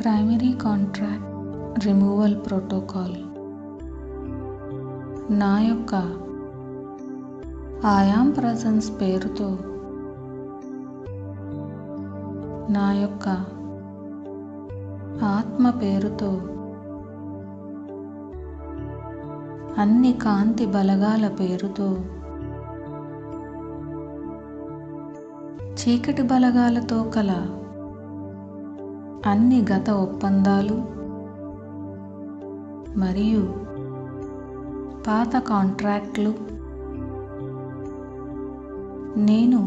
Primary contract removal protocol. నా యొక్క I am presence పేరుతో నా యొక్క ఆత్మ పేరుతో అన్ని కాంతి బలగాల పేరుతో చీకటి బలగాలతో కల అన్ని గత ఒప్పందాలు మరియు పాత కాంట్రాక్ట్లు నేను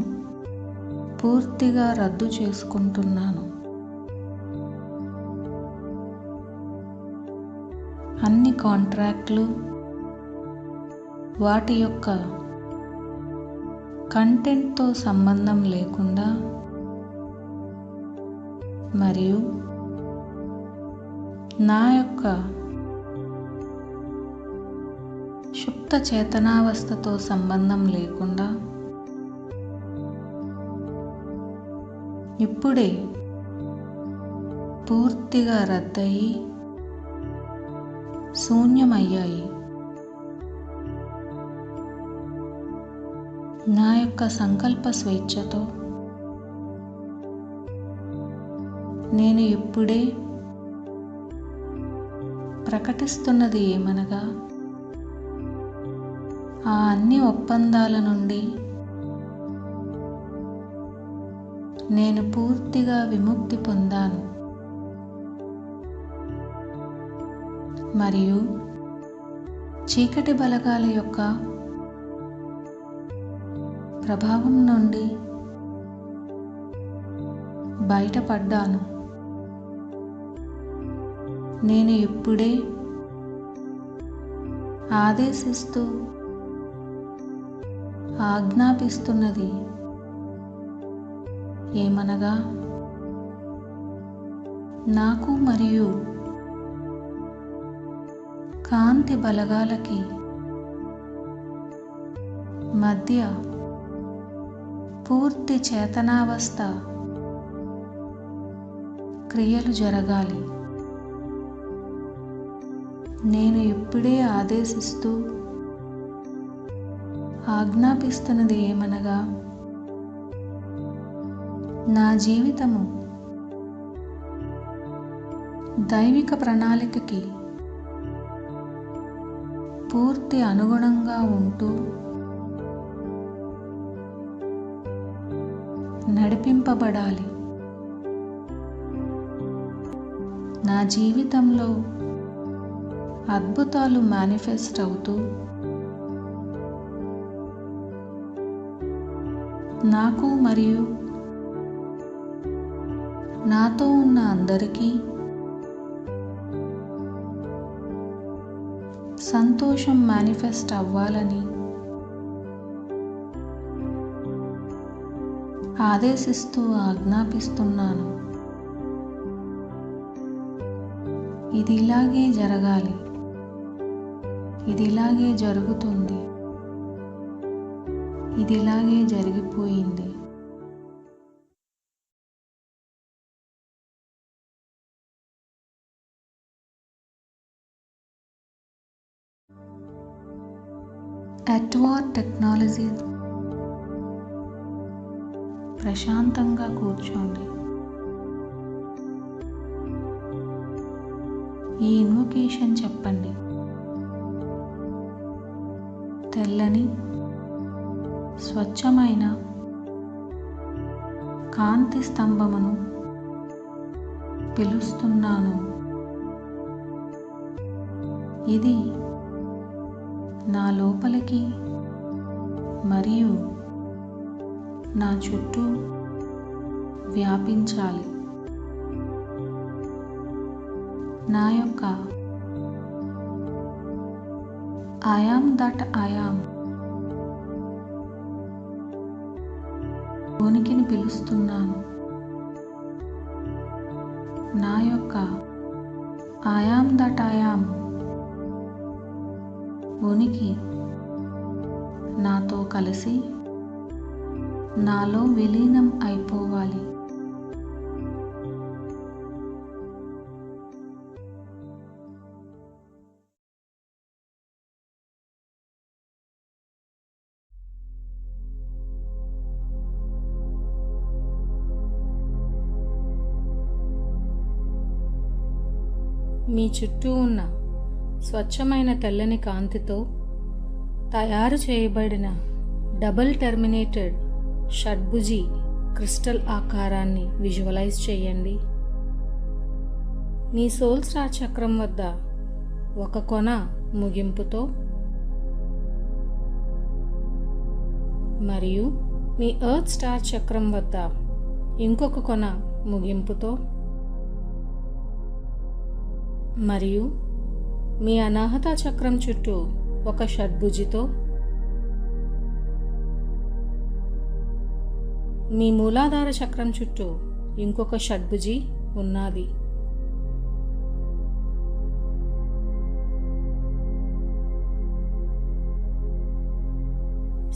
పూర్తిగా రద్దు చేసుకుంటున్నాను. అన్ని కాంట్రాక్ట్లు వాటి యొక్క కంటెంట్తో సంబంధం లేకుండా మరియు నా యొక్క సుప్త చేతనావస్థతో సంబంధం లేకుండా ఇప్పుడే పూర్తిగా రద్దయి శూన్యమయ్యాయి. నా యొక్క సంకల్ప స్వేచ్ఛతో నేను ఇప్పుడే ప్రకటిస్తున్నది ఏమనగా, ఆ అన్ని ఒప్పందాల నుండి నేను పూర్తిగా విముక్తి పొందాను మరియు చీకటి బలగాల యొక్క ప్రభావం నుండి బయటపడ్డాను. నేను ఇప్పుడే ఆదేశిస్తూ ఆజ్ఞాపిస్తున్నది ఏమనగా, నాకు మరియు కాంతి బలగాలకి మధ్య పూర్తి చేతనావస్థ క్రియలు జరగాలి. నేను ఇప్పుడే ఆదేశిస్తూ ఆజ్ఞాపిస్తున్నది ఏమనగా, నా జీవితము దైవిక ప్రణాళికకి పూర్తి అనుగుణంగా ఉంటూ నడిపింపబడాలి. నా జీవితంలో అద్భుతాలు మేనిఫెస్ట్ అవుతూ నాకు మరియు నాతో ఉన్న అందరికీ సంతోషం మేనిఫెస్ట్ అవ్వాలని ఆదేశిస్తూ ఆజ్ఞాపిస్తున్నాను. ఇది ఇలాగే జరగాలి. ఇది ఇలాగే జరుగుతుంది. ఇది ఇలాగే జరిగిపోయింది. అట్వార్ టెక్నాలజీ. ప్రశాంతంగా కూర్చోండి. ఈ ఇన్వొకేషన్ చెప్పండి. తెల్లని స్వచ్ఛమైన కాంతి స్తంభమును పిలుస్తున్నాను. ఇది నా లోపలికి మరియు నా చుట్టూ వ్యాపించాలి. నా యొక్క ఆయామ్ దట్ ఆయామ్ ఉనికిని పిలుస్తున్నాను. నా యొక్క ఆయామ్ దట్ ఆయామ్ ఉనికి నాతో కలిసి నాలో విలీనం అయిపోవాలి. మీ చుట్టూ ఉన్న స్వచ్ఛమైన తెల్లని కాంతితో తయారు చేయబడిన డబుల్ టెర్మినేటెడ్ షడ్భుజి క్రిస్టల్ ఆకారాన్ని విజువలైజ్ చేయండి. మీ సోల్ స్టార్ చక్రం వద్ద ఒక కొన ముగింపుతో మరియు మీ ఎర్త్ స్టార్ చక్రం వద్ద ఇంకొక కొన ముగింపుతో మరియు మీ అనాహత చక్రం చుట్టూ ఒక షడ్భుజితో మీ మూలాధార చక్రం చుట్టూ ఇంకొక షడ్భుజి ఉన్నది.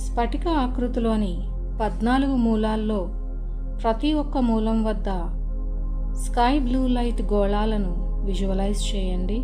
స్ఫటిక ఆకృతిలోని 14 మూలాల్లో ప్రతి ఒక్క మూలం వద్ద స్కై బ్లూ లైట్ గోళాలను విజువలైజ్ చేయండి.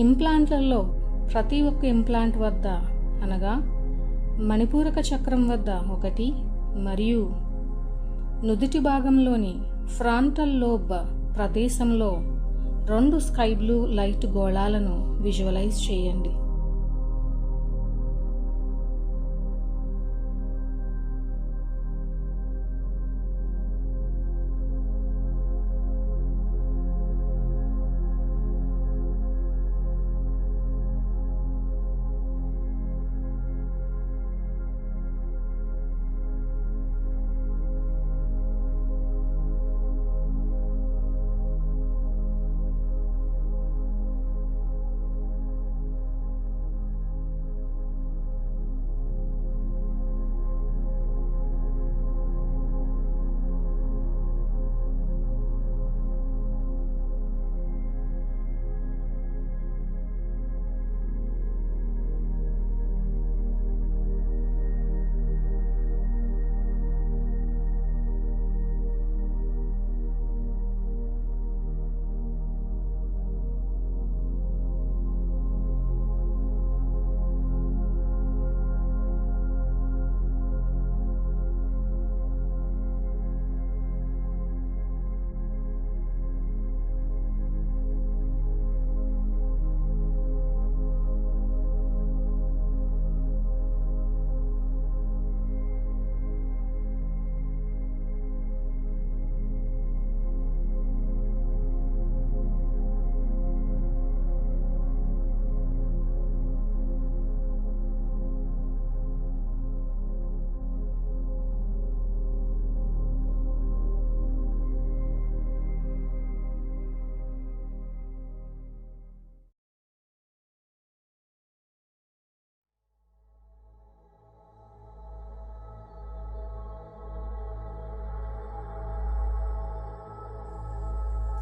ఇంప్లాంట్లలో ప్రతి ఒక్క ఇంప్లాంట్ వద్ద అనగా మణిపూరక చక్రం వద్ద ఒకటి మరియు నుదిటి భాగంలోని ఫ్రాంటల్ లోబ్ ప్రదేశంలో 2 స్కై బ్లూ లైట్ గోళాలను విజువలైజ్ చేయండి.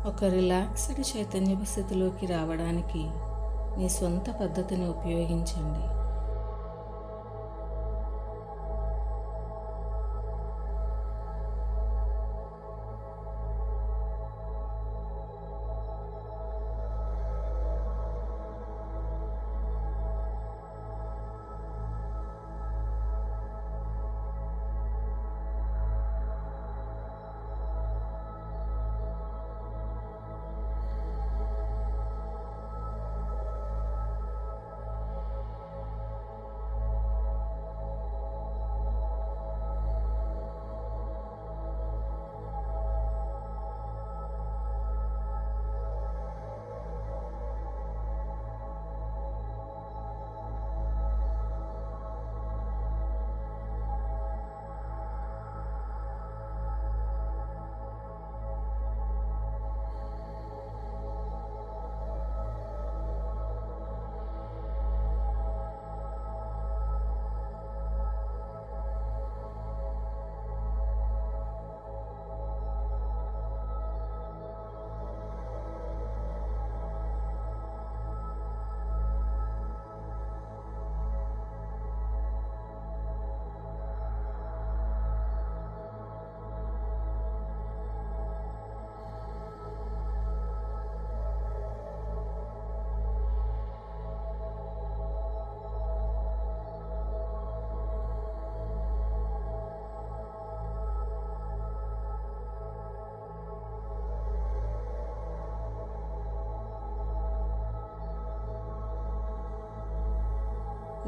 ఒక రిలాక్స్డ్ చైతన్యపు స్థితిలోకి రావడానికి మీ సొంత పద్ధతిని ఉపయోగించండి.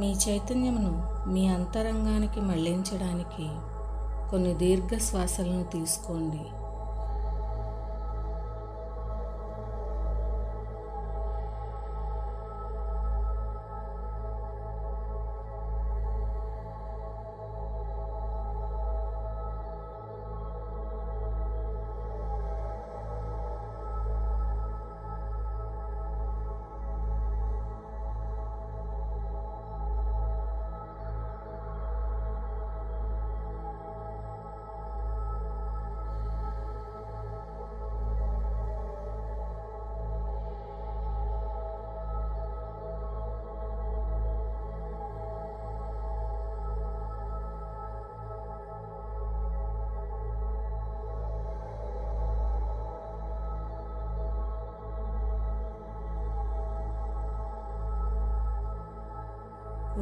మీ చైతన్యమును మీ అంతరంగానికి మళ్లించడానికి కొన్ని దీర్ఘ శ్వాసలను తీసుకోండి.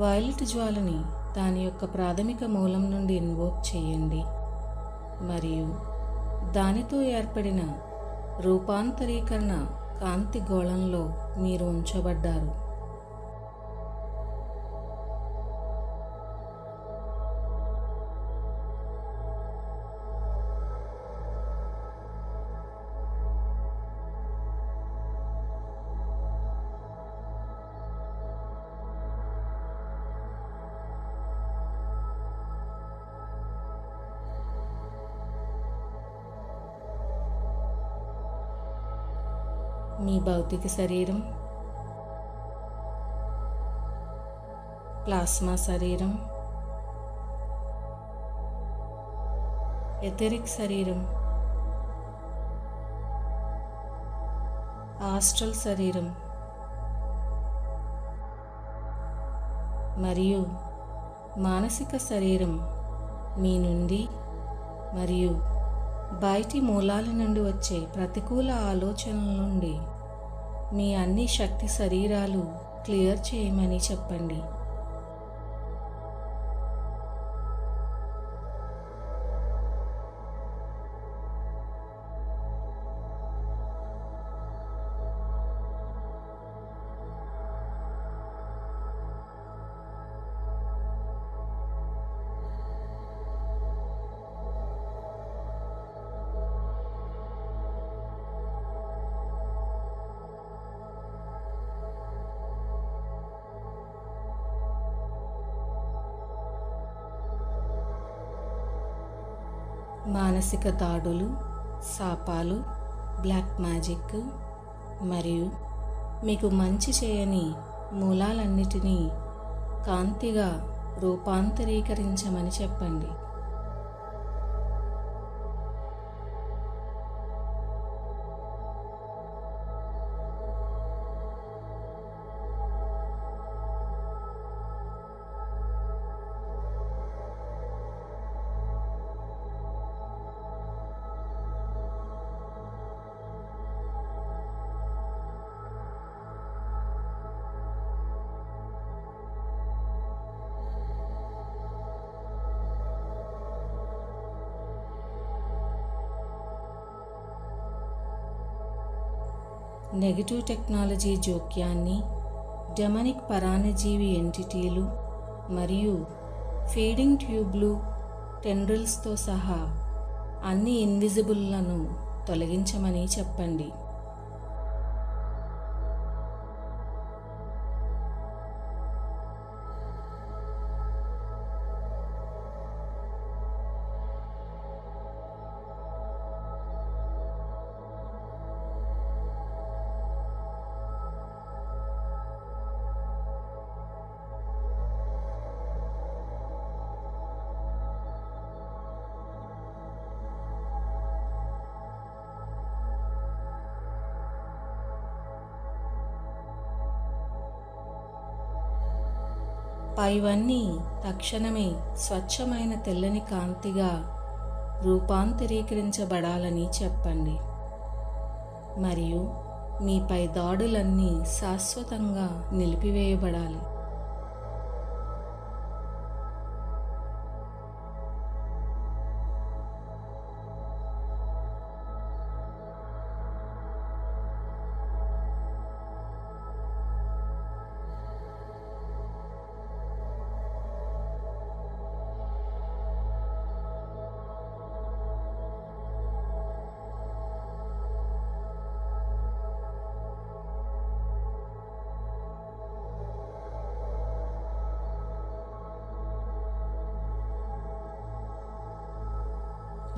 వైలెట్ జ్వాలని దాని యొక్క ప్రాథమిక మూలం నుండి ఇన్వోక్ చేయండి మరియు దానితో ఏర్పడిన రూపాంతరీకరణ కాంతి గోళంలో మీరు ఉంచబడ్డారు. మీ భౌతిక శరీరం, ప్లాస్మా శరీరం, ఎథెరిక్ శరీరం, ఆస్ట్రల్ శరీరం మరియు మానసిక శరీరం మీ నుండి మరియు బయటి మూలాల నుండి వచ్చే ప్రతికూల ఆలోచనల నుండి మీ అన్ని శక్తి శరీరాలు క్లియర్ చేయమని చెప్పండి. మానసిక తాడులు, శాపాలు, బ్లాక్ మ్యాజిక్ మరియు మీకు మంచి చేయని మూలాలన్నిటినీ కాంతిగా రూపాంతరీకరించమని చెప్పండి. నెగటివ్ టెక్నాలజీ జోక్యాన్ని, డెమనిక్ పరాన్నజీవి ఎంటిటీలు మరియు ఫీడింగ్ ట్యూబ్లు, టెండ్రిల్స్తో సహా అన్ని ఇన్విజిబుల్లను తొలగించమని చెప్పండి. పైవన్నీ తక్షణమే స్వచ్ఛమైన తెల్లని కాంతిగా రూపాంతరీకరించబడాలని చెప్పండి మరియు మీపై దాడులన్నీ శాశ్వతంగా నిలిపివేయబడాలి.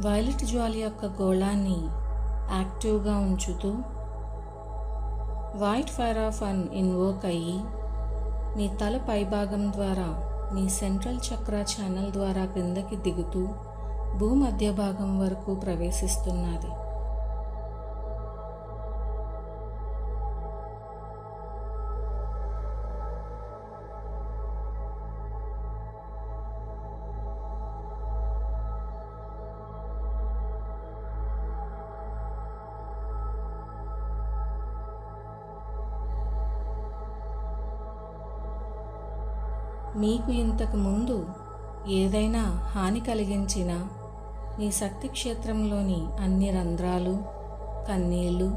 వైలెట్ జ్వాల యొక్క గోళాన్ని యాక్టివ్గా ఉంచుతూ వైట్ ఫైర్ ఆఫ్ అన్ ఇన్వోక్ అయ్యి మీ తల పైభాగం ద్వారా మీ సెంట్రల్ చక్ర ఛానల్ ద్వారా క్రిందకి దిగుతూ భూమధ్య భాగం వరకు ప్రవేశిస్తున్నది. మీకు ఇంతకు ముందు ఏదైనా హాని కలిగించిన మీ శక్తి క్షేత్రంలోని అన్ని రంధ్రాలు, కన్నీళ్లు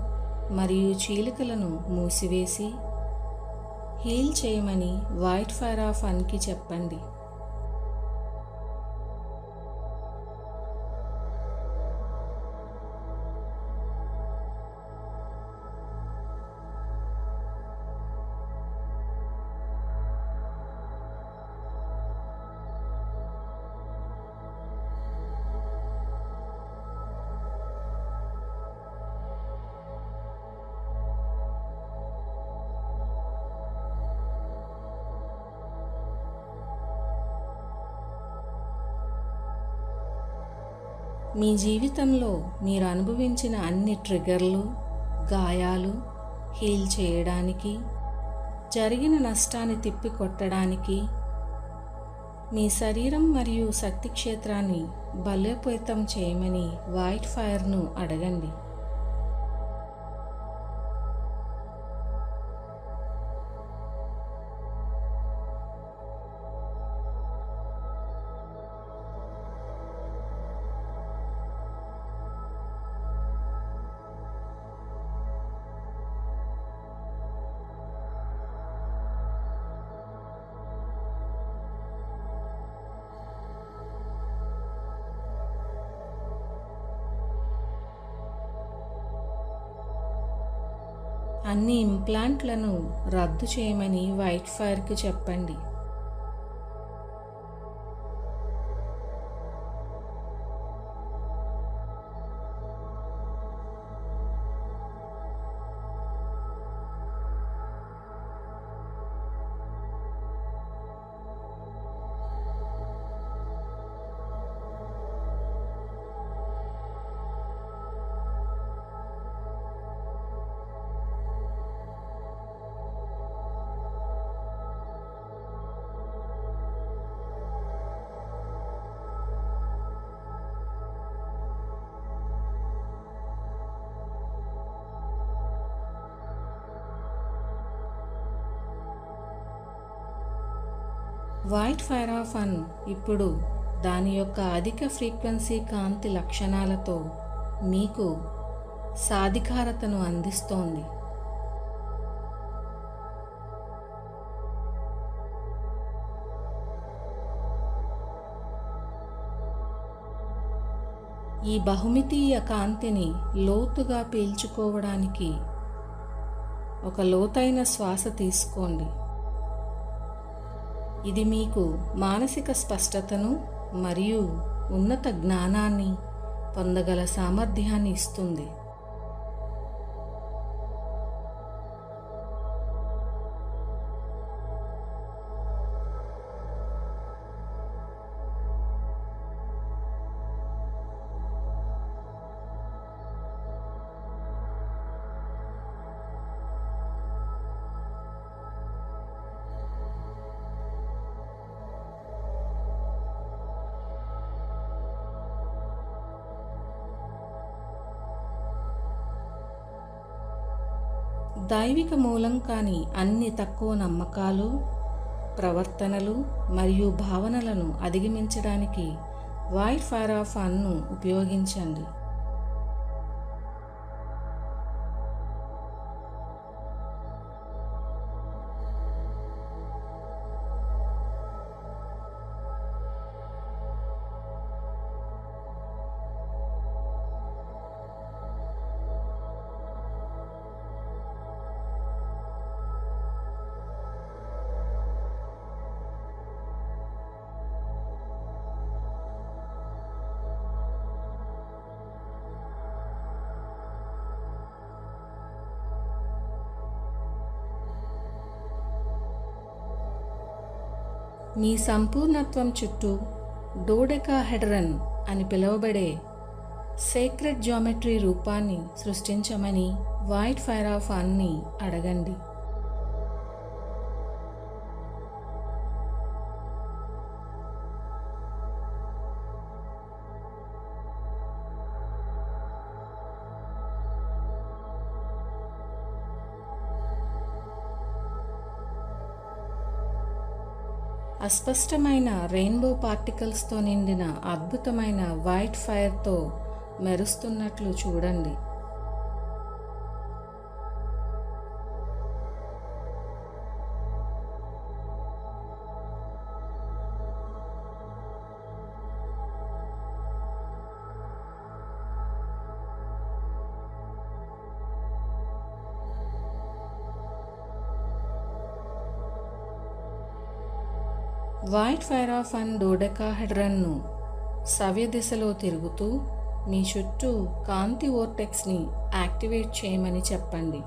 మరియు చీలికలను మూసివేసి హీల్ చేయమని వైట్ ఫైర్ ఆఫ్ అన్కి చెప్పండి. మీ జీవితంలో మీరు అనుభవించిన అన్ని ట్రిగర్లు, గాయాలు హీల్ చేయడానికి, జరిగిన నష్టాన్ని తిప్పికొట్టడానికి, మీ శరీరం మరియు శక్తి క్షేత్రాన్ని బలోపేతం చేయమని వైట్ ఫైర్ను అడగండి. అన్ని ఇంప్లాంట్లను రద్దు చేయమని వైట్ ఫైర్కి చెప్పండి. వైట్ ఫైర్ ఆఫ్ అన్ ఇప్పుడు దాని యొక్క అధిక ఫ్రీక్వెన్సీ కాంతి లక్షణాలతో మీకు సాధికారతను అందిస్తోంది ఈ బహుమితీయ కాంతిని లోతుగా పీల్చుకోవడానికి ఒక లోతైన శ్వాస తీసుకోండి. ఇది మీకు మానసిక స్పష్టతను మరియు ఉన్నత జ్ఞానాన్ని పొందగల సామర్థ్యాన్ని ఇస్తుంది. దైవిక మూలం కాని అన్ని తక్కువ నమ్మకాలు, ప్రవర్తనలు మరియు భావనలను అధిగమించడానికి వైట్ ఫైర్ ఆఫ్ ఫన్ను ఉపయోగించండి. మీ సంపూర్ణత్వం చుట్టూ డోడెకాహెడ్రన్ అని పిలువబడే సేక్రెడ్ జియోమెట్రీ రూపాన్ని సృష్టించమని వైట్ ఫైర్ ఆఫ్ ఫన్ని అడగండి. అస్పష్టమైన రెయిన్బో పార్టికల్స్తో నిండిన అద్భుతమైన వైట్ ఫైర్తో మెరుస్తున్నట్లు చూడండి. వైట్ ఫైర్ ఆఫ్ ఫన్ డోడెకాహెడ్రన్ను సవ్య దిశలో తిరుగుతూ మీ చుట్టూ కాంతి వోర్టెక్స్ని యాక్టివేట్ చేయమని చెప్పండి.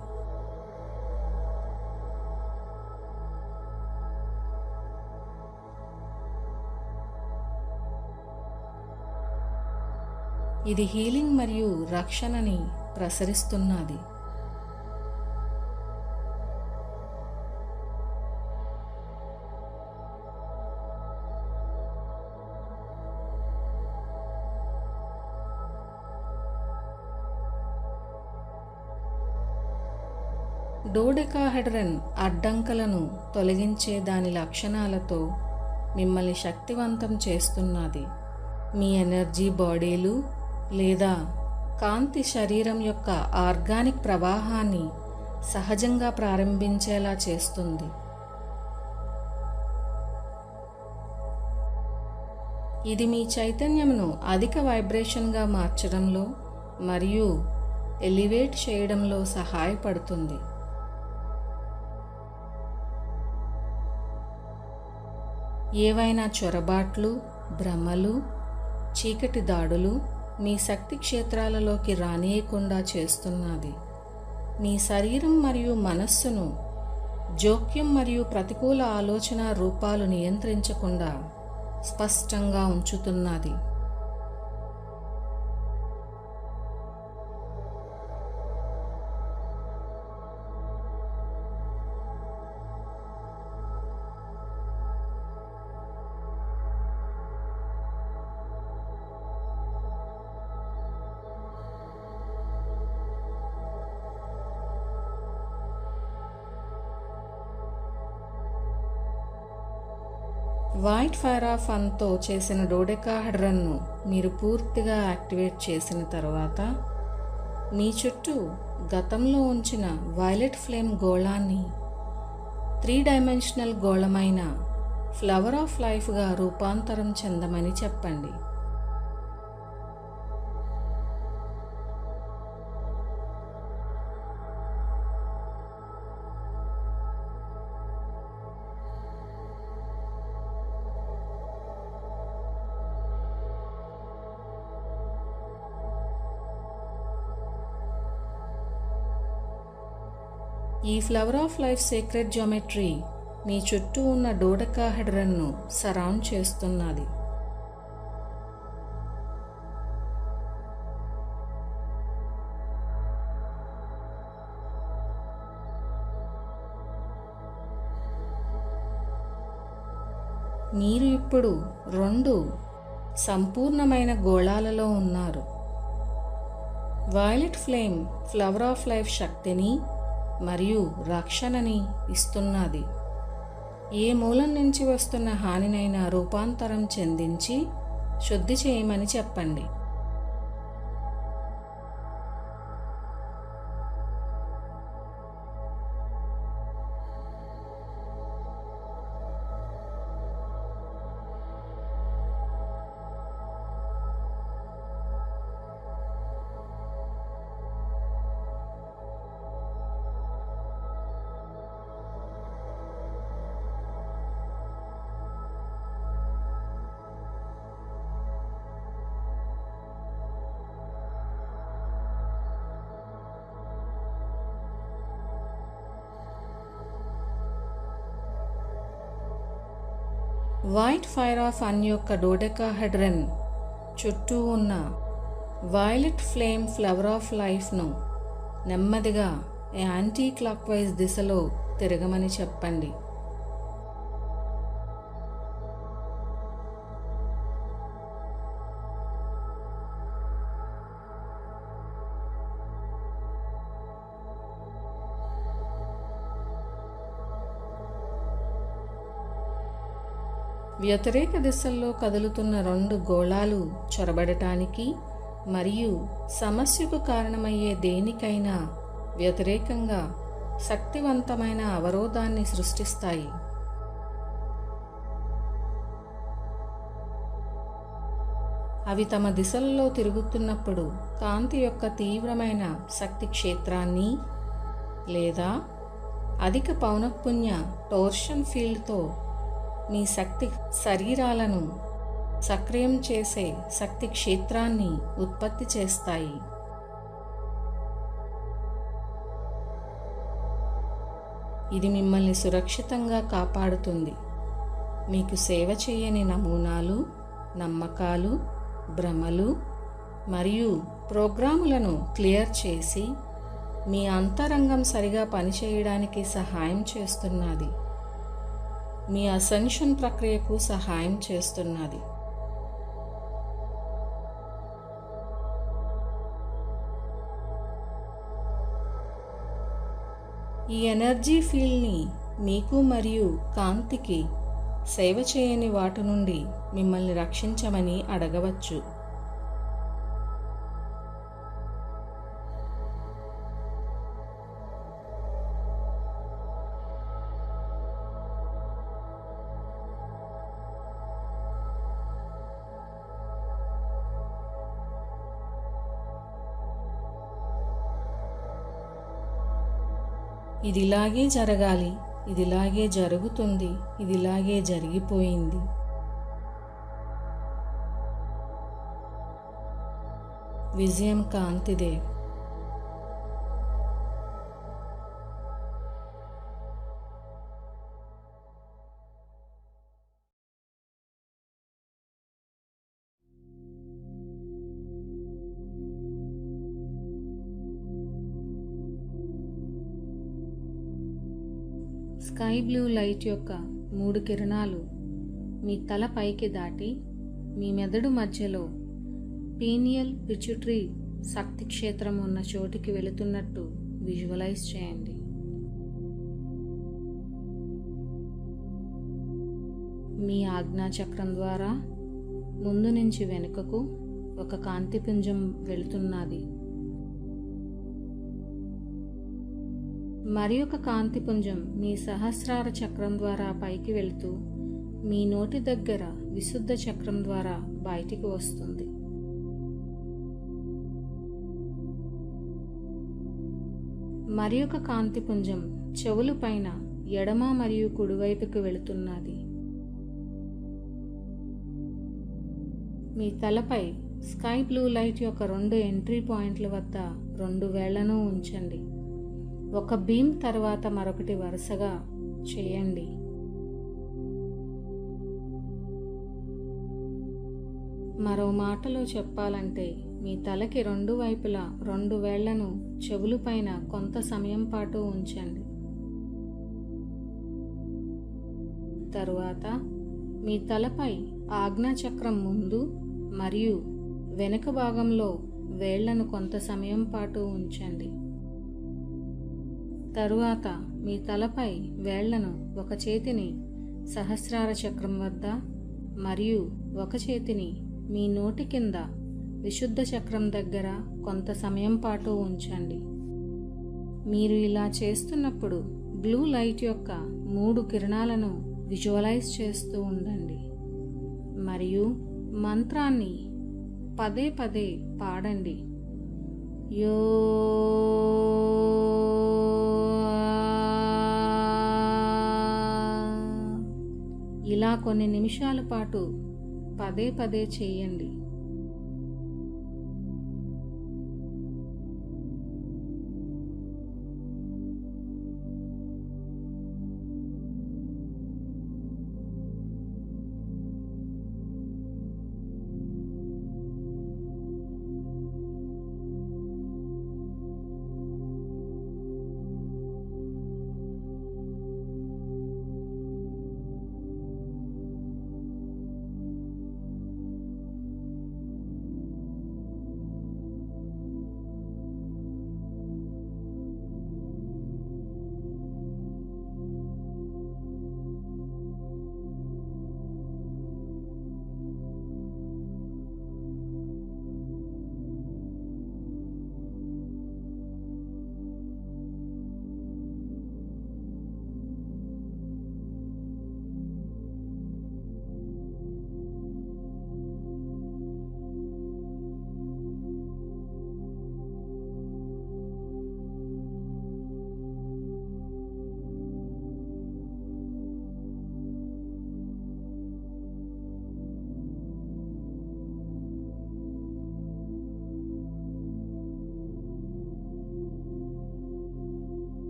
ఇది హీలింగ్ మరియు రక్షణని ప్రసరిస్తున్నది. డోడెకాహెడ్రన్ అడ్డంకులను తొలగించే దాని లక్షణాలతో మిమ్మల్ని శక్తివంతం చేస్తున్నది. మీ ఎనర్జీ బాడీలు లేదా కాంతి శరీరం యొక్క ఆర్గానిక్ ప్రవాహాన్ని సహజంగా ప్రారంభించేలా చేస్తుంది. ఇది మీ చైతన్యమును అధిక వైబ్రేషన్గా మార్చడంలో మరియు ఎలివేట్ చేయడంలో సహాయపడుతుంది. ఏవైనా చొరబాట్లు, భ్రమలు, చీకటి దాడులు మీ శక్తి క్షేత్రాలలోకి రానియకుండా చేస్తున్నది. మీ శరీరం మరియు మనస్సును జోక్యం మరియు ప్రతికూల ఆలోచన రూపాలు నియంత్రించకుండా స్పష్టంగా ఉంచుతున్నది. వైట్ ఫైర్ ఆఫ్ ఫన్తో చేసిన డోడెకాహెడ్రన్ను మీరు పూర్తిగా యాక్టివేట్ చేసిన తర్వాత మీ చుట్టూ గతంలో ఉంచిన వైలెట్ ఫ్లేమ్ గోళాన్ని 3 డైమెన్షనల్ గోళమైన ఫ్లవర్ ఆఫ్ లైఫ్గా రూపాంతరం చెందమని చెప్పండి. ఈ flower of life secret geometry మీ చుట్టూ ఉన్న డోడెకాహెడ్రన్ను సరౌండ్ చేస్తున్నది. మీరు ఇప్పుడు 2 సంపూర్ణమైన గోళాలలో ఉన్నారు. Violet flame flower of life శక్తిని మరియు రక్షణని ఇస్తున్నది. ఏ మూలం నుంచి వస్తున్న హానినైనా రూపాంతరం చెందించి శుద్ధి చేయమని చెప్పండి. వైట్ ఫైర్ ఆఫ్ అన్ యొక్క డోడెకాహెడ్రన్ చుట్టూ ఉన్న వైలెట్ ఫ్లేమ్ ఫ్లవర్ ఆఫ్ లైఫ్ను నెమ్మదిగా యాంటీ క్లాక్ వైజ్ దిశలో తిరగమని చెప్పండి. వ్యతిరేక దిశల్లో కదులుతున్న 2 గోళాలు చొరబడటానికి మరియు సమస్యకు కారణమయ్యే దేనికైనా వ్యతిరేకంగా శక్తివంతమైన అవరోధాన్ని సృష్టిస్తాయి. అవి తమ దిశల్లో తిరుగుతున్నప్పుడు కాంతి యొక్క తీవ్రమైన శక్తి క్షేత్రాన్ని లేదా అధిక పౌనఃపున్య టోర్షన్ ఫీల్డ్తో మీ శక్తి శరీరాలను సక్రియం చేసే శక్తి క్షేత్రాన్ని ఉత్పత్తి చేస్తాయి. ఇది మిమ్మల్ని సురక్షితంగా కాపాడుతుంది. మీకు సేవ చేయని నమూనాలు, నమ్మకాలు, భ్రమలు మరియు ప్రోగ్రాములను క్లియర్ చేసి మీ అంతరంగం సరిగా పనిచేయడానికి సహాయం చేస్తున్నది. మీ అసెన్షన్ ప్రక్రియకు సహాయం చేస్తున్నది. ఈ ఎనర్జీ ఫీల్డ్ని మీకు మరియు కాంతికి సేవ చేయని వాటి నుండి మిమ్మల్ని రక్షించమని అడగవచ్చు. ఇదిలాగే జరగాలి, ఇదిలాగే జరుగుతుంది, ఇదిలాగే జరిగిపోయింది. విజయం కాంతిదే. స్కై బ్లూ లైట్ యొక్క 3 కిరణాలు మీ తల పైకి దాటి మీ మెదడు మధ్యలో పీనియల్ పిట్యూటరీ శక్తి క్షేత్రం ఉన్న చోటికి వెళుతున్నట్టు విజువలైజ్ చేయండి. మీ ఆజ్ఞాచక్రం ద్వారా ముందు నుంచి వెనుకకు ఒక కాంతిపుంజం వెళుతున్నది. మరి ఒక కాంతిపుంజం మీ సహస్రార చక్రం ద్వారా పైకి వెళుతూ మీ నోటి దగ్గర విశుద్ధ చక్రం ద్వారా బయటికి వస్తుంది. మరి ఒక కాంతిపుంజం చెవులు పైన ఎడమ మరియు కుడివైపుకు వెళుతున్నది. మీ తలపై స్కై బ్లూ లైట్ యొక్క 2 ఎంట్రీ పాయింట్ల వద్ద 2 వేళ్లను ఉంచండి. ఒక బీమ్ తర్వాత మరొకటి వరుసగా చేయండి. మరో మాటలో చెప్పాలంటే మీ తలకి రెండు వైపులా 2 వేళ్లను చెవులపైన కొంత సమయం పాటు ఉంచండి. తరువాత మీ తలపై ఆజ్ఞాచక్రం ముందు మరియు వెనుక భాగంలో వేళ్లను కొంత సమయం పాటు ఉంచండి. తరువాత మీ తలపై వేళ్లను ఒక చేతిని సహస్రార చక్రం వద్ద మరియు ఒక చేతిని మీ నోటి కింద విశుద్ధ చక్రం దగ్గర కొంత సమయం పాటు ఉంచండి. మీరు ఇలా చేస్తున్నప్పుడు బ్లూ లైట్ యొక్క 3 కిరణాలను విజువలైజ్ చేస్తూ ఉండండి మరియు మంత్రాన్ని పదే పదే పాడండి. యో ఇలా కొన్ని నిమిషాల పాటు పదే పదే చేయండి.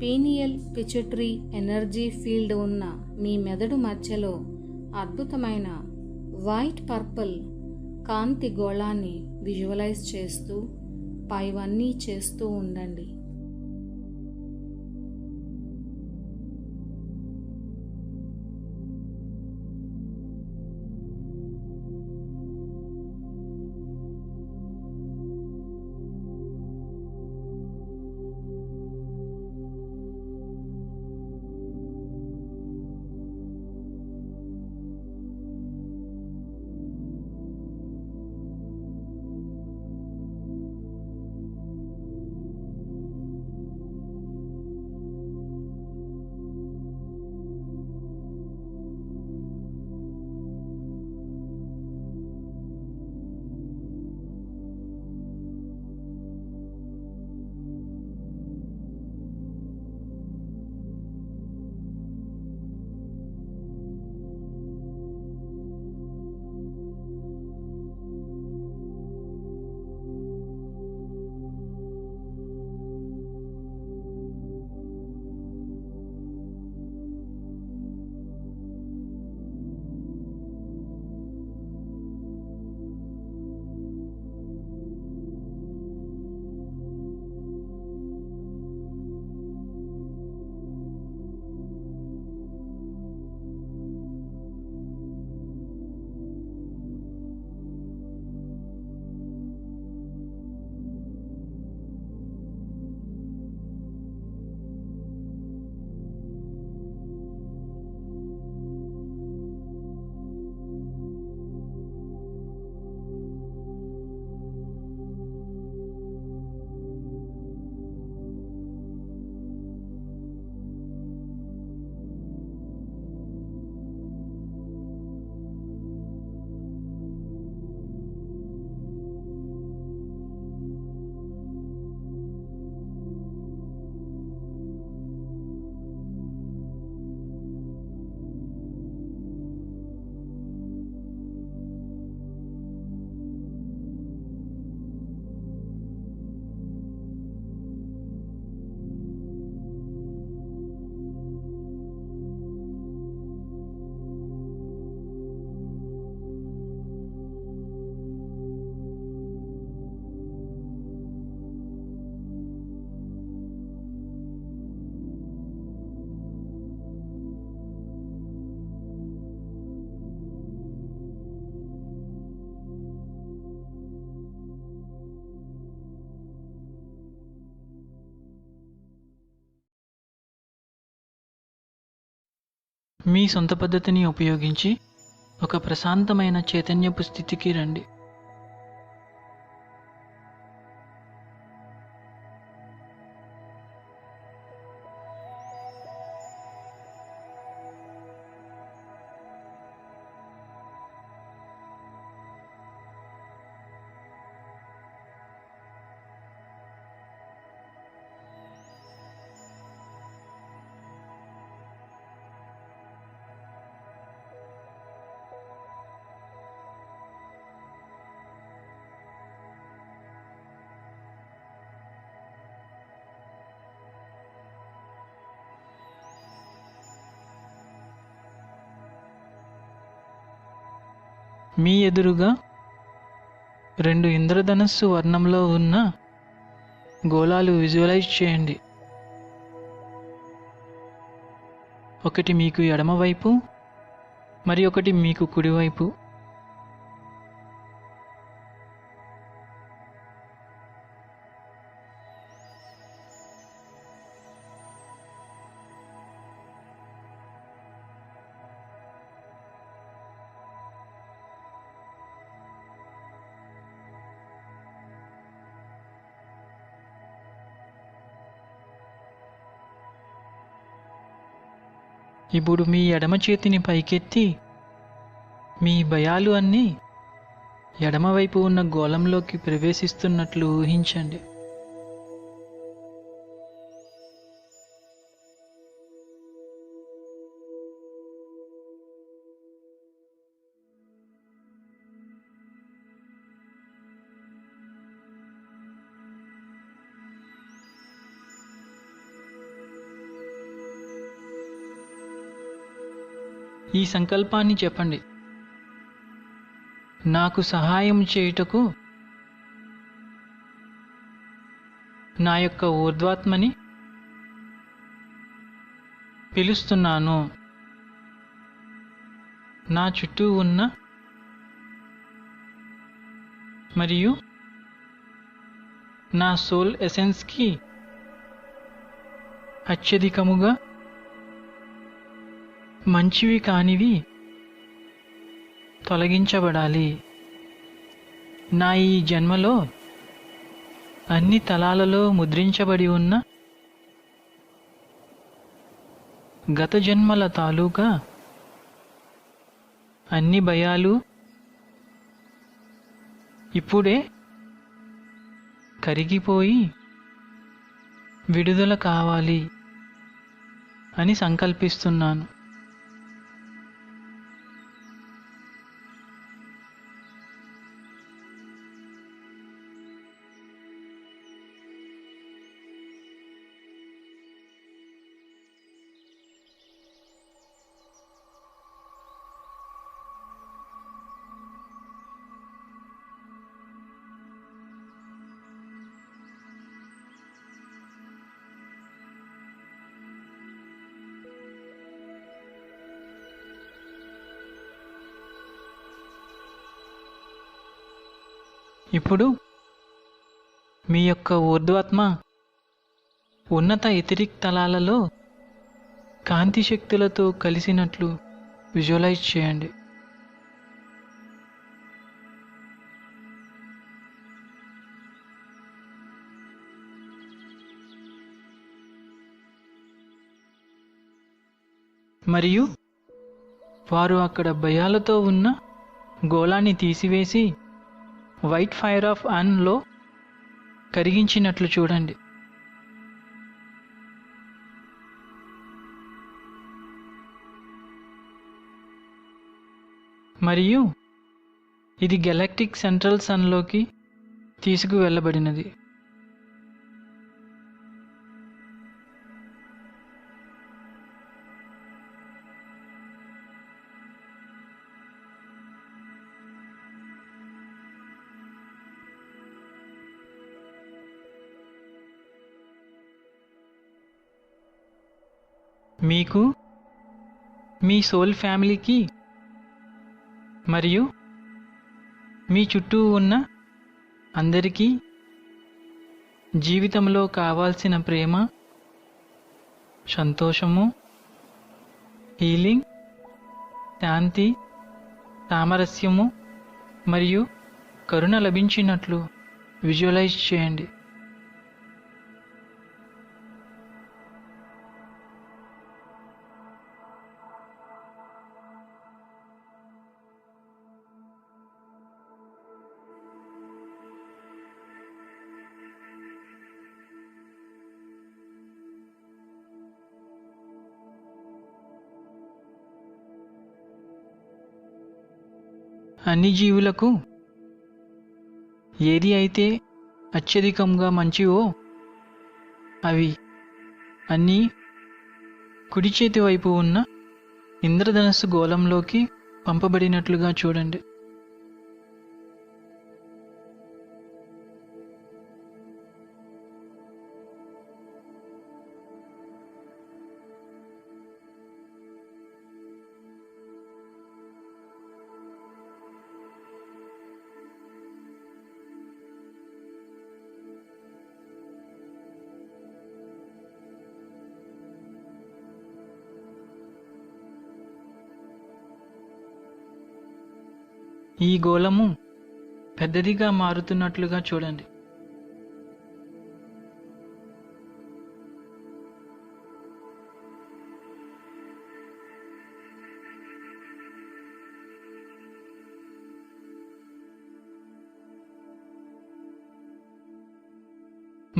పీనియల్ పిచ్యుటరీ ఎనర్జీ ఫీల్డ్ ఉన్న మీ మెదడు మధ్యలో అద్భుతమైన వైట్ పర్పుల్ కాంతి గోళాన్ని విజువలైజ్ చేస్తూ పైవన్నీ చేస్తూ ఉండండి. మీ సొంత పద్ధతిని ఉపయోగించి ఒక ప్రశాంతమైన చైతన్యపు స్థితికి రండి. మీ ఎదురుగా 2 ఇంద్రధనస్సు వర్ణంలో ఉన్న గోళాలు విజువలైజ్ చేయండి. ఒకటి మీకు ఎడమవైపు, మరి ఒకటి మీకు కుడివైపు. ఇప్పుడు మీ ఎడమ చేతిని పైకెత్తి మీ భయాలు అన్నీ ఎడమవైపు ఉన్న గోళంలోకి ప్రవేశిస్తున్నట్లు ఊహించండి. ఈ సంకల్పాన్ని చెప్పండి: నాకు సహాయం చేయుటకు నా యొక్క ఊర్ధ్వాత్మని పిలుస్తున్నాను. నా చుట్టూ ఉన్న మరియు నా సోల్ ఎసెన్స్కి అత్యధికముగా మంచివి కానివి తొలగించబడాలి. నా ఈ జన్మలో అన్ని తలాలలో ముద్రించబడి ఉన్న గత జన్మల తాలూకా అన్ని భయాలు ఇప్పుడే కరిగిపోయి విడుదల కావాలి అని సంకల్పిస్తున్నాను. ఇప్పుడు మీ యొక్క ఊర్ధ్వాత్మ ఉన్నత ఎథరిక్ తలాలలో కాంతి శక్తులతో కలిసినట్లు విజువలైజ్ చేయండి. మరియు వారు అక్కడ భయాలతో ఉన్న గోళాన్ని తీసివేసి వైట్ ఫైర్ ఆఫ్ అన్లో కరిగించినట్లు చూడండి. మరియు ఇది గెలాక్టిక్ సెంట్రల్ సన్లోకి తీసుకువెళ్ళబడినది. మీకు, మీ సోల్ ఫ్యామిలీకి మరియు మీ చుట్టూ ఉన్న అందరికీ జీవితంలో కావాల్సిన ప్రేమ, సంతోషము, హీలింగ్ శాంతి, సామరస్యము మరియు కరుణ లభించినట్లు విజువలైజ్ చేయండి. అన్ని జీవులకు ఏది అయితే అత్యధికంగా మంచివో అవి అన్నీ కుడి చేతి వైపు ఉన్న ఇంద్రధనస్సు గోళంలోకి పంపబడినట్లుగా చూడండి. ఈ గోళము పెద్దదిగా మారుతున్నట్లుగా చూడండి.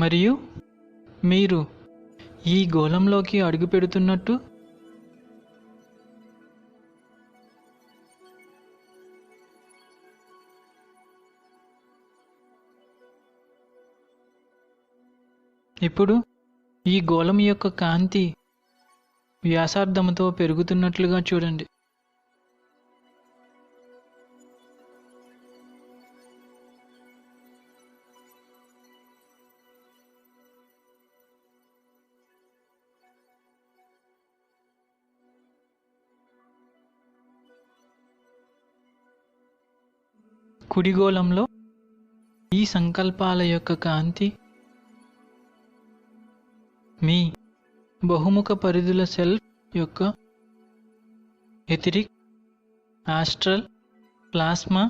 మరియు మీరు ఈ గోళంలోకి అడుగు పెడుతున్నట్టు ఇప్పుడు ఈ గోళం యొక్క కాంతి వ్యాసార్థముతో పెరుగుతున్నట్లుగా చూడండి. కుడి గోళంలో ఈ సంకల్పాల యొక్క కాంతి మీ బహుముఖ పరిధుల సెల్ఫ్ యొక్క ఎథిరిక్, ఆస్ట్రల్, ప్లాస్మా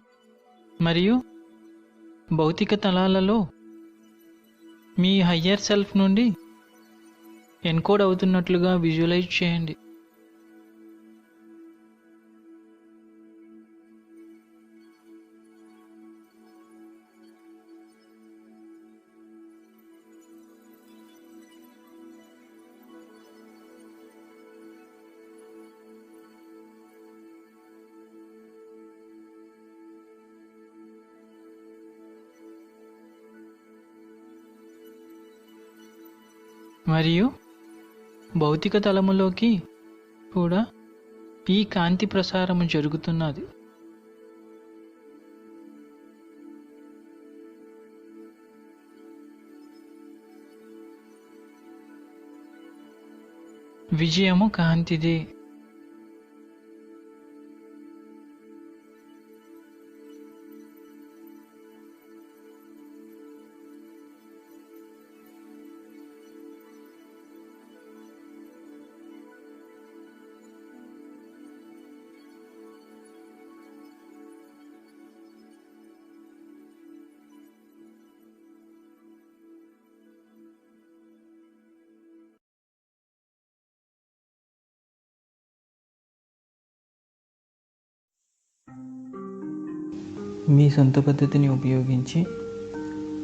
మరియు భౌతిక తలాలలో మీ హయ్యర్ సెల్ఫ్ నుండి ఎన్కోడ్ అవుతున్నట్లుగా విజువలైజ్ చేయండి. మరియు భౌతిక తలములోకి కూడా ఈ కాంతి ప్రసారము జరుగుతున్నది. విజయము కాంతిదే. మీ సొంత పద్ధతిని ఉపయోగించి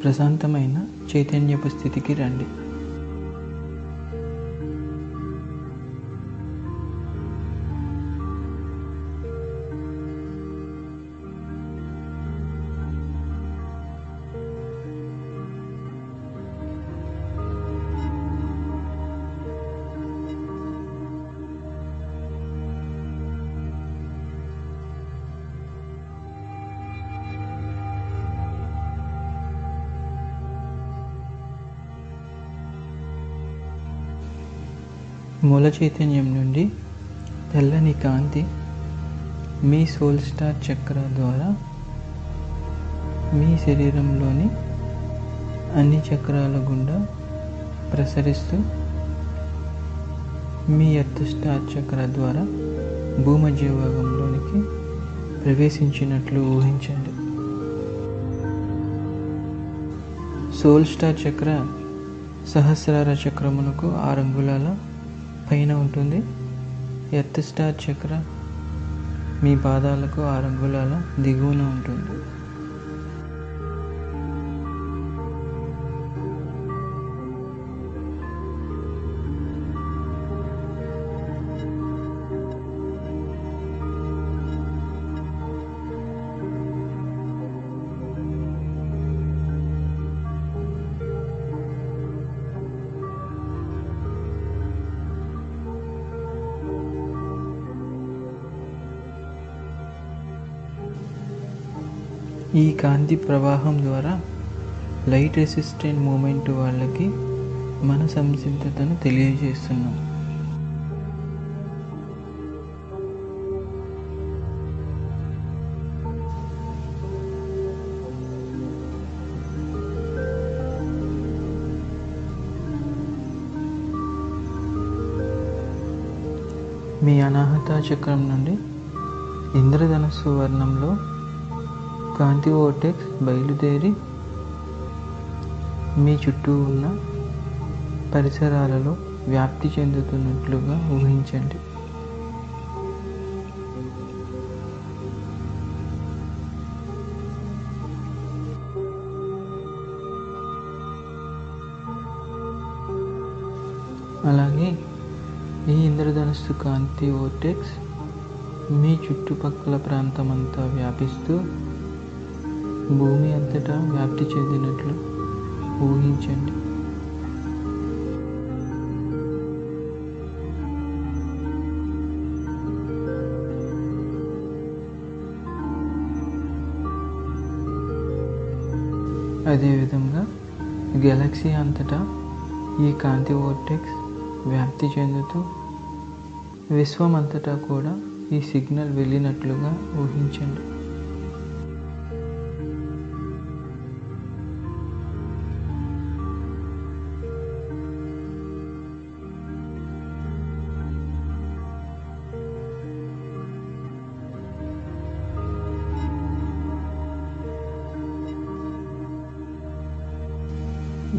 ప్రశాంతమైన చైతన్యపు స్థితికి రండి. మూల చైతన్యం నుండి తెల్లని కాంతి మీ సోల్ స్టార్ చక్ర ద్వారా మీ శరీరంలోని అన్ని చక్రాల గుండా ప్రసరిస్తూ మీ ఎర్త్ స్టార్ చక్ర ద్వారా భూమధ్య భాగంలోనికి ప్రవేశించినట్లు ఊహించండి. సోల్ స్టార్ చక్ర సహస్రార చక్రమునకు 6 అంగుళాల పైన ఉంటుంది. ఎర్త్ స్టార్ చక్ర మీ పాదాలకు 6 అంగుళాల దిగువన ఉంటుంది. ఈ కాంతి ప్రవాహం ద్వారా లైట్ రెసిస్టెంట్ మూమెంట్ వాళ్ళకి మన సంసిద్ధతను తెలియజేస్తున్నాం. మీ అనాహత చక్రం నుండి ఇంద్రధనస్సు వర్ణంలో కాంతి వోర్టెక్స్ బయలుదేరి మీ చుట్టూ ఉన్న పరిసరాలలో వ్యాప్తి చెందుతున్నట్లుగా ఊహించండి. అలాగే ఈ ఇంద్రధనుస్సు కాంతి వోర్టెక్స్ మీ చుట్టుపక్కల ప్రాంతమంతా వ్యాపిస్తూ భూమి అంతటా వ్యాప్తి చెందినట్లు ఊహించండి. అదేవిధంగా గెలాక్సీ అంతటా ఈ కాంతి వోర్టెక్స్ వ్యాప్తి చెందుతూ విశ్వం అంతటా కూడా ఈ సిగ్నల్ వెళ్ళినట్లుగా ఊహించండి.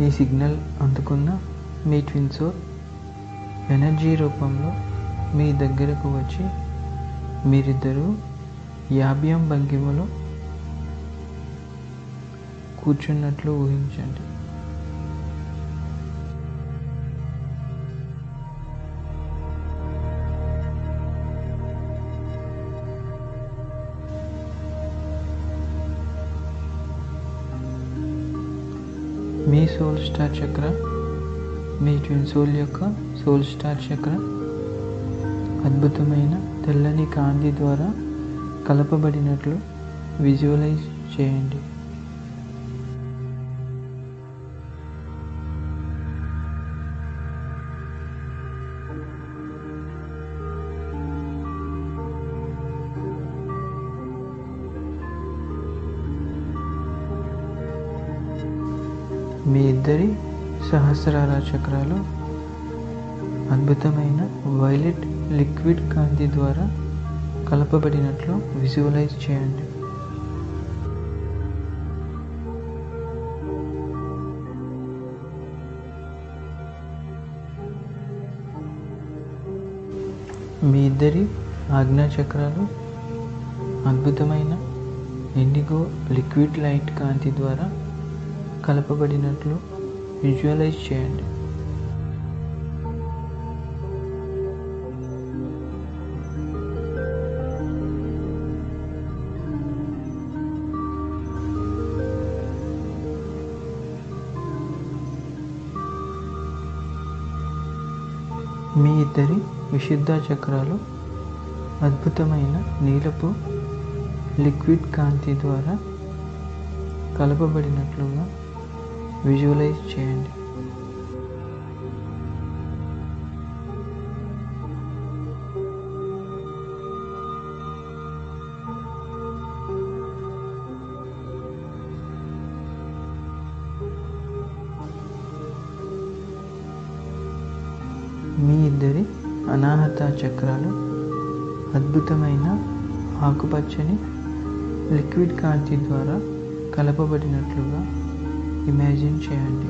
ఈ సిగ్నల్ అందుకున్న మీ ట్విన్ సోల్ ఎనర్జీ రూపంలో మీ దగ్గరకు వచ్చి మీరిద్దరూ యాభ్యం భంగిమలో కూర్చున్నట్లు ఊహించండి. మీ సోల్ స్టార్ చక్ర మీ ట్విన్ సోల్ యొక్క సోల్ స్టార్ చక్ర అద్భుతమైన తెల్లని కాంతి ద్వారా కలపబడినట్లు విజువలైజ్ చేయండి. మీ ఇద్దరి సహస్రార చక్రాలు అద్భుతమైన వైలెట్ లిక్విడ్ కాంతి ద్వారా కలపబడినట్లు విజువలైజ్ చేయండి. మీ ఇద్దరి ఆజ్ఞా చక్రాలు అద్భుతమైన ఇండిగో లిక్విడ్ లైట్ కాంతి ద్వారా కలపబడినట్లు విజువలైజ్ చేయండి. మీ ఇద్దరి విశుద్ధ చక్రాలు అద్భుతమైన నీలపు లిక్విడ్ కాంతి ద్వారా కలపబడినట్లుగా విజువలైజ్ చేయండి. మీ ఇద్దరి అనాహత చక్రాలు అద్భుతమైన ఆకుపచ్చని లిక్విడ్ కాంతి ద్వారా కలపబడినట్లుగా ఇమాజిన్ చేయండి.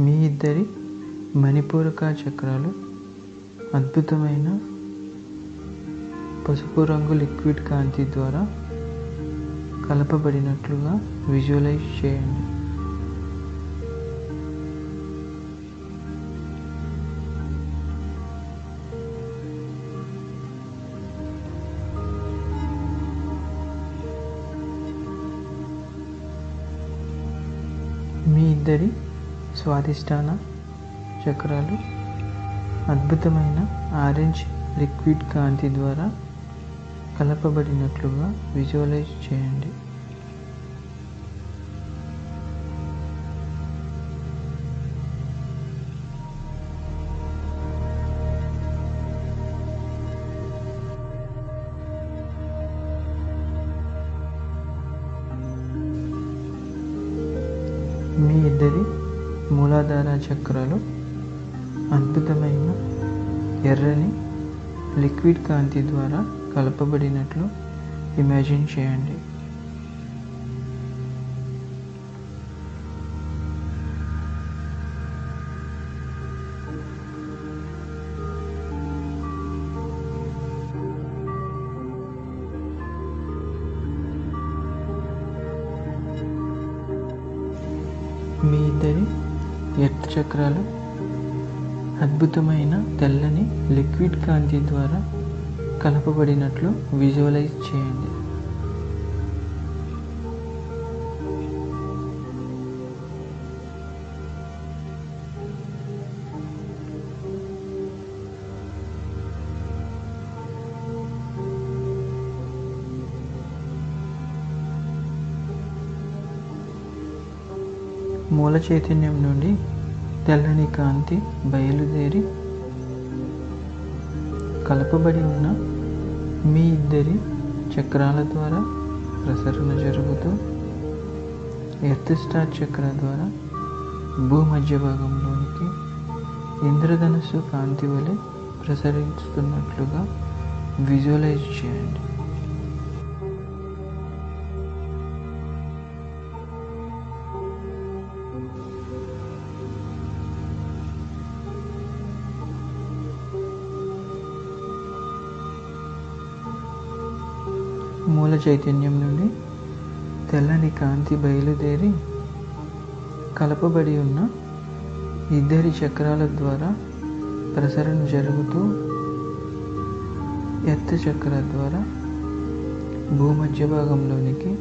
మీ ఇద్దరి మణిపూరక చక్రాలు అద్భుతమైన పసుపు రంగు లిక్విడ్ కాంతి ద్వారా కలపబడినట్లుగా విజువలైజ్ చేయండి. మీ ఇద్దరి స్వాదిష్టాన చక్రాలు అద్భుతమైన ఆరెంజ్ లిక్విడ్ కాంతి ద్వారా కలపబడినట్లుగా విజువలైజ్ చేయండి. మీ ఇద్దరి మూలాధార చక్రాలు అద్భుతమైన ఎర్రని లిక్విడ్ కాంతి ద్వారా కలపబడినట్లు ఇమాజిన్ చేయండి. మీ ఇద్దరి ఎర్త్ చక్రాలు అద్భుతమైన తెల్లని లిక్విడ్ కాంతి ద్వారా కలపబడినట్లు విజువలైజ్ చేయండి. మూల చైతన్యం నుండి తెల్లని కాంతి బయలుదేరి కలపబడి ఉన్న మీ ఇద్దరి చక్రాల ద్వారా ప్రసరణ జరుగుతూ ఎర్త్ స్టార్ చక్ర ద్వారా భూమధ్య భాగంలోనికి ఇంద్రధనుస్సు కాంతి వలె ప్రసరిస్తున్నట్లుగా విజువలైజ్ చేయండి. మూల చైతన్యం నుండి తెల్లని కాంతి బయలుదేరి కలపబడి ఉన్న ఇద్దరి చక్రాల ద్వారా ప్రసరణ జరుగుతూ ఎర్త్ చక్ర ద్వారా భూమధ్య భాగంలోనికి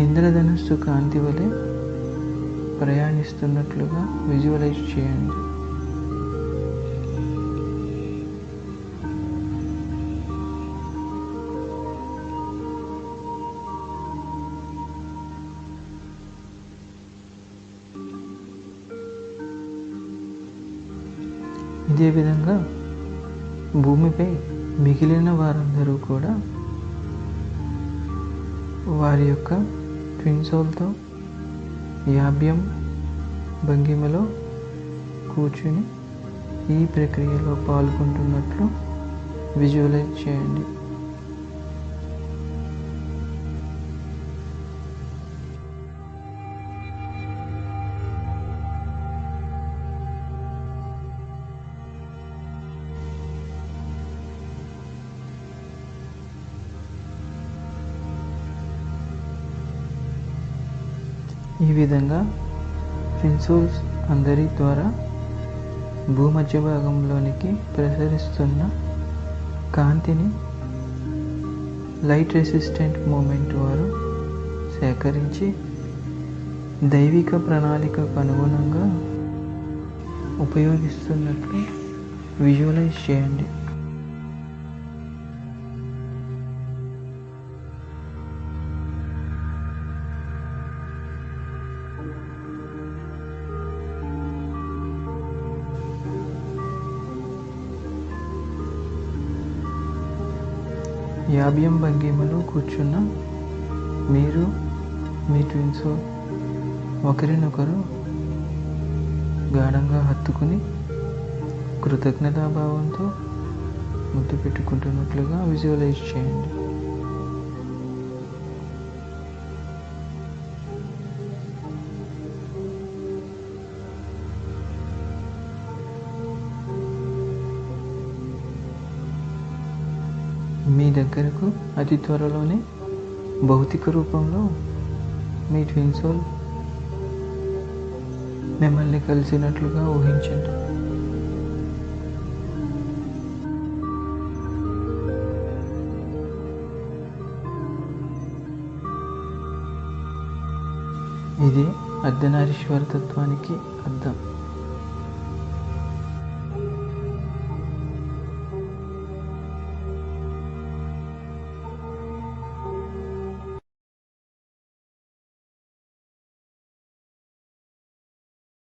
ఇంద్రధనుస్సు కాంతి వలె ప్రయాణిస్తున్నట్లుగా విజువలైజ్ చేయండి. ఇదే విధంగా భూమిపై మిగిలిన వారందరూ కూడా వారి యొక్క ట్విన్ సోల్తో యాభ్యం భంగిమలో కూర్చుని ఈ ప్రక్రియలో పాల్గొంటున్నట్లు విజువలైజ్ చేయండి. ఈ విధంగా ట్విన్ సోల్స్ అందరి ద్వారా భూమధ్య భాగంలోనికి ప్రసరిస్తున్న కాంతిని లైట్ రెసిస్టెంట్ మూమెంట్ వారు సేకరించి దైవిక ప్రణాళికకు అనుగుణంగా ఉపయోగిస్తున్నట్లు విజువలైజ్ చేయండి. యాభ్యం భంగిమలో కూర్చున్న మీరు మీ ట్విన్ సోల్ ఒకరినొకరు గాఢంగా హత్తుకుని కృతజ్ఞతాభావంతో ముద్దు పెట్టుకుంటున్నట్లుగా విజువలైజ్ చేయండి. మీ దగ్గరకు అతి త్వరలోనే భౌతిక రూపంలో మీ ట్విన్ సోల్ మిమ్మల్ని కలిసినట్లుగా ఊహించండి. ఇది అర్ధనారీశ్వర తత్వానికి అర్థం.